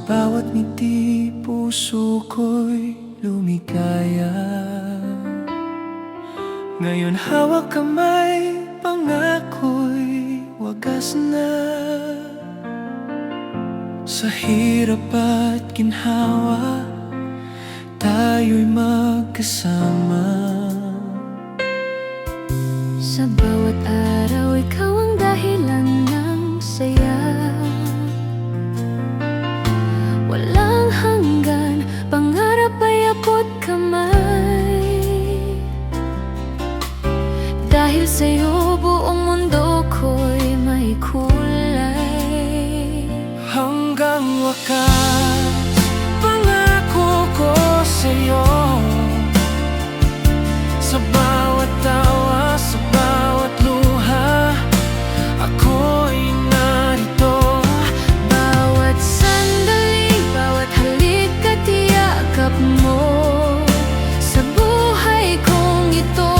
bawat ngiti, puso ko'y lumigaya. Ngayon hawak kamay, pangako'y wagas na. Sa hirap at ginhawa, tayo'y magkasama. Sa bawat araw, ikaw ang dahilan ng saya. Walang hanggan, pangarap ay abot kamay. Dahil sa'yo, buong mundo ko'y may kulay. Hanggang wakas, pangako ko sa'yo. Sa bawat tawa, sa bawat luha, ako'y narito. Bawat sandali, bawat halik at yakap mo. Sa buhay kong ito,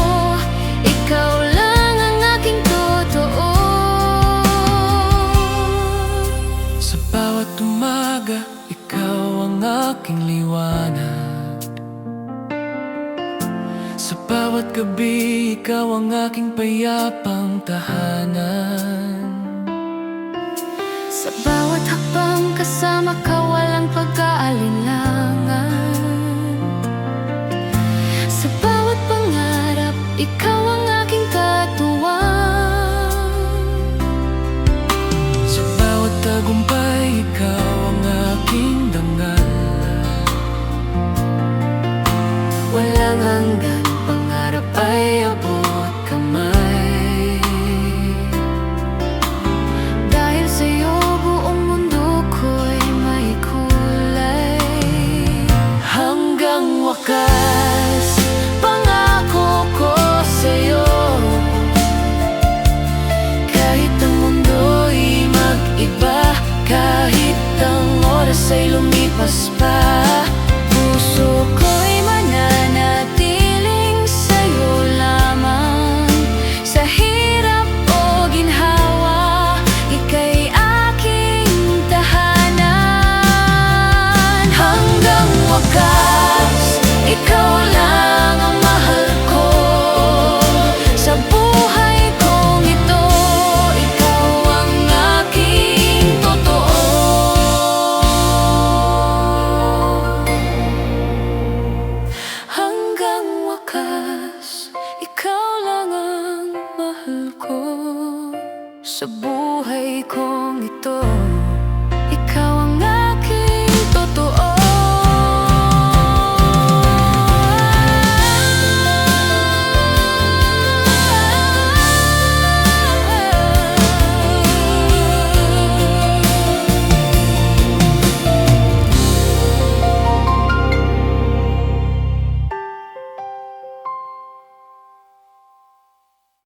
ikaw lang ang aking totoo. Sa bawat umaga, ikaw ang aking liwanag. Sa bawat gabi, ikaw ang aking payapang tahanan. Sa bawat hakbang, kasama ka, walang pag-aalinlangan. Sa bawat pangarap, ikaw ang aking katuwang. Sa bawat tagumpay, ikaw ang aking dangal. Walang hanggan, pangarap ay abot kamay. Dahil sa'yo, buong mundo ko'y may kulay. Hanggang wakas, pangako ko sa'yo. Kahit ang mundo'y mag-iba, kahit ang oras ay lumipas pa, puso ko'y mananatiling sa'yo lamang. Sa hirap o ginhawa, ika'y aking tahanan. Hanggang wakas, ikaw lang ang mahal ko. Sa buhay kong ito, ikaw ang aking totoo. Hanggang wakas, ikaw lang ang mahal ko. Sa buhay